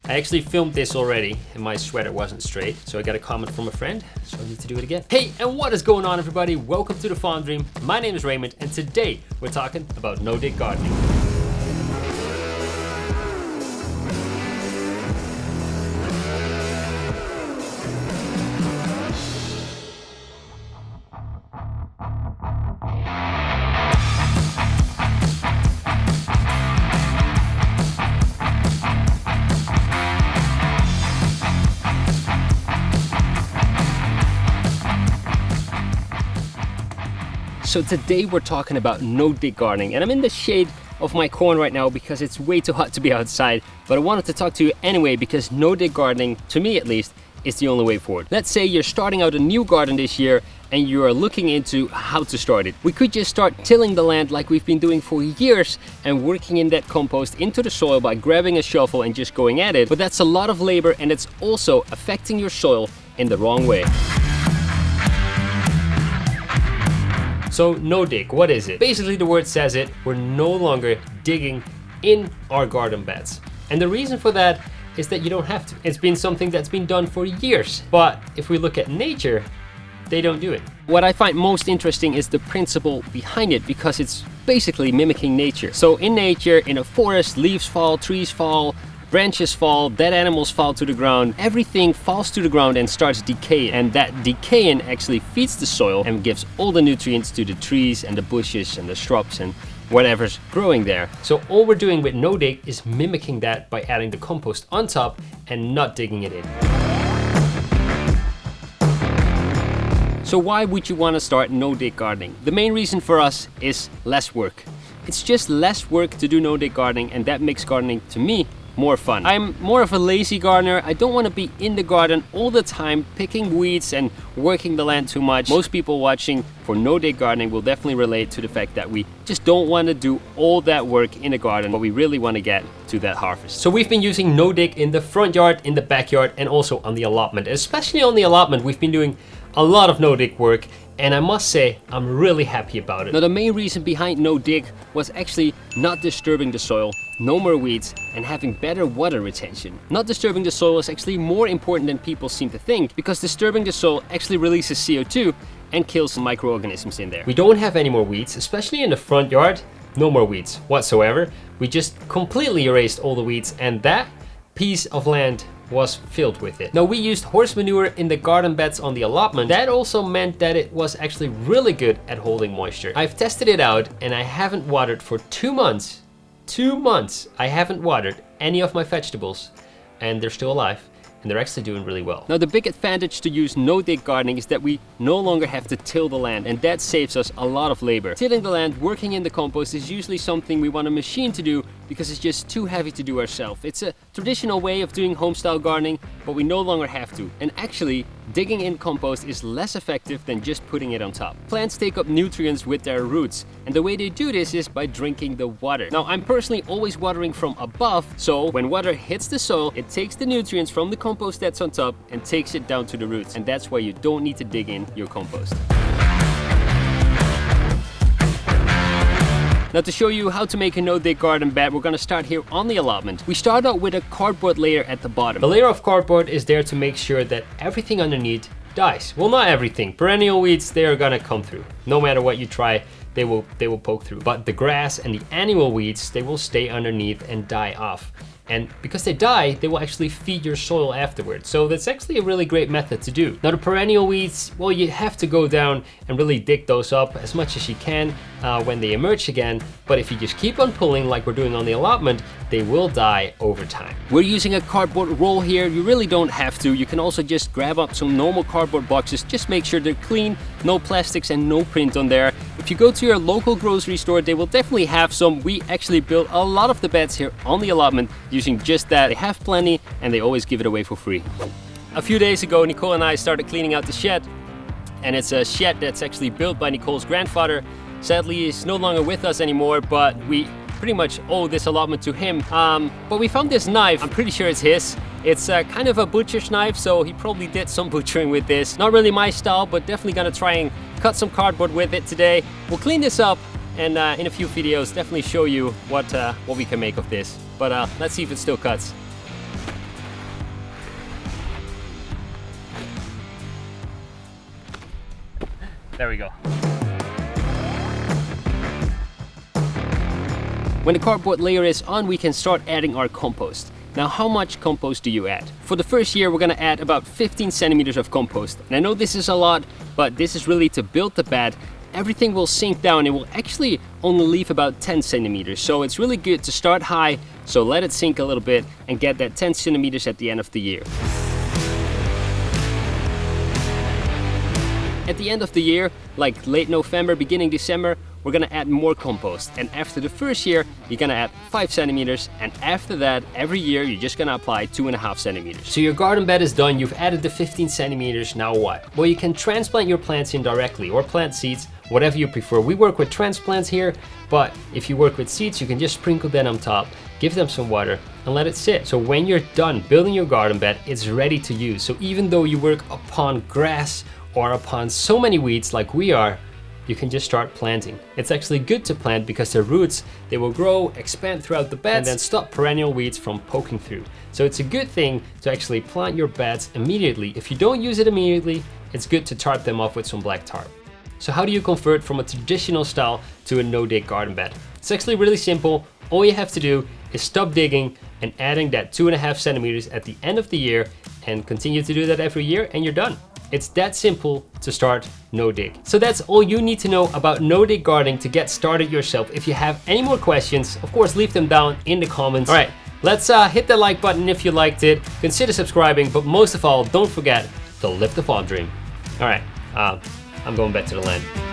I actually filmed this already and my sweater wasn't straight, so I got a comment from a friend, so I need to do it again. Hey, and what is going on, everybody? Welcome to the Farm Dream. My name is Raymond, and today we're talking about no-dig gardening. So today we're talking about no-dig gardening, and I'm in the shade of my corn right now because it's way too hot to be outside, but I wanted to talk to you anyway because no-dig gardening, to me at least, is the only way forward. Let's say you're starting out a new garden this year and you are looking into how to start it. We could just start tilling the land like we've been doing for years and working in that compost into the soil by grabbing a shovel and just going at it, but that's a lot of labor and it's also affecting your soil in the wrong way. So no-dig, what is it? Basically the word says it, we're no longer digging in our garden beds. And the reason for that is that you don't have to. It's been something that's been done for years. But if we look at nature, they don't do it. What I find most interesting is the principle behind it because it's basically mimicking nature. So in nature, in a forest, leaves fall, trees fall, branches fall, dead animals fall to the ground, everything falls to the ground and starts decaying, and that decaying actually feeds the soil and gives all the nutrients to the trees and the bushes and the shrubs and whatever's growing there. So all we're doing with no-dig is mimicking that by adding the compost on top and not digging it in. So why would you want to start no-dig gardening? The main reason for us is less work. It's just less work to do no-dig gardening, and that makes gardening, to me, more fun. I'm more of a lazy gardener. I don't want to be in the garden all the time picking weeds and working the land too much. Most people watching for no-dig gardening will definitely relate to the fact that we just don't want to do all that work in the garden, but we really want to get to that harvest. So we've been using no-dig in the front yard, in the backyard, and also on the allotment. Especially on the allotment, we've been doing a lot of no-dig work, and I must say, I'm really happy about it. Now, the main reason behind no-dig was actually not disturbing the soil, no more weeds, and having better water retention. Not disturbing the soil is actually more important than people seem to think, because disturbing the soil actually releases CO2 and kills some microorganisms in there. We don't have any more weeds, especially in the front yard. No more weeds whatsoever. We just completely erased all the weeds, and that piece of land was filled with it. Now, we used horse manure in the garden beds on the allotment. That also meant that it was actually really good at holding moisture. I've tested it out and I haven't watered for 2 months. 2 months I haven't watered any of my vegetables, and they're still alive. And they're actually doing really well. Now, the big advantage to use no-dig gardening is that we no longer have to till the land, and that saves us a lot of labor. Tilling the land, working in the compost is usually something we want a machine to do because it's just too heavy to do ourselves. It's a traditional way of doing home-style gardening, but we no longer have to. And actually, digging in compost is less effective than just putting it on top. Plants take up nutrients with their roots, and the way they do this is by drinking the water. Now, I'm personally always watering from above, so when water hits the soil, it takes the nutrients from the compost that's on top and takes it down to the roots, and that's why you don't need to dig in your compost. Now, to show you how to make a no-dig garden bed, we're gonna start here on the allotment. We start out with a cardboard layer at the bottom. The layer of cardboard is there to make sure that everything underneath dies. Well, not everything. Perennial weeds, they are gonna come through. No matter what you try, they will poke through. But the grass and the annual weeds, they will stay underneath and die off. And because they die, they will actually feed your soil afterwards. So that's actually a really great method to do. Now, the perennial weeds, well, you have to go down and really dig those up as much as you can when they emerge again. But if you just keep on pulling like we're doing on the allotment, they will die over time. We're using a cardboard roll here. You really don't have to. You can also just grab up some normal cardboard boxes. Just make sure they're clean, no plastics and no print on there. If you go to your local grocery store, they will definitely have some. We actually built a lot of the beds here on the allotment using just that. They have plenty and they always give it away for free. A few days ago, Nicole and I started cleaning out the shed, and it's a shed that's actually built by Nicole's grandfather. Sadly, he's no longer with us anymore, but we pretty much owe this allotment to him. But we found this knife. I'm pretty sure it's his. It's kind of a butcher's knife, so he probably did some butchering with this. Not really my style, but definitely gonna try and cut some cardboard with it today. We'll clean this up and in a few videos definitely show you what we can make of this. But let's see if it still cuts. There we go. When the cardboard layer is on, we can start adding our compost. Now, how much compost do you add? For the first year, we're gonna add about 15 centimeters of compost. And I know this is a lot, but this is really to build the bed. Everything will sink down. It will actually only leave about 10 centimeters. So it's really good to start high, so let it sink a little bit and get that 10 centimeters at the end of the year. At the end of the year, like late November, beginning December, we're gonna add more compost. And after the first year, you're gonna add 5 centimeters. And after that, every year, you're just gonna apply 2.5 centimeters. So your garden bed is done. You've added the 15 centimeters. Now what? Well, you can transplant your plants in directly or plant seeds, whatever you prefer. We work with transplants here, but if you work with seeds, you can just sprinkle that on top, give them some water and let it sit. So when you're done building your garden bed, it's ready to use. So even though you work upon grass or upon so many weeds like we are, you can just start planting. It's actually good to plant because the roots, they will grow, expand throughout the beds and then stop perennial weeds from poking through. So it's a good thing to actually plant your beds immediately. If you don't use it immediately, it's good to tarp them off with some black tarp. So how do you convert from a traditional style to a no-dig garden bed? It's actually really simple. All you have to do is stop digging and adding that 2.5 centimeters at the end of the year and continue to do that every year and you're done. It's that simple to start no-dig. So that's all you need to know about no-dig gardening to get started yourself. If you have any more questions, of course, leave them down in the comments. All right, let's hit the like button if you liked it. Consider subscribing, but most of all, don't forget to live the farm dream. All right, I'm going back to the land.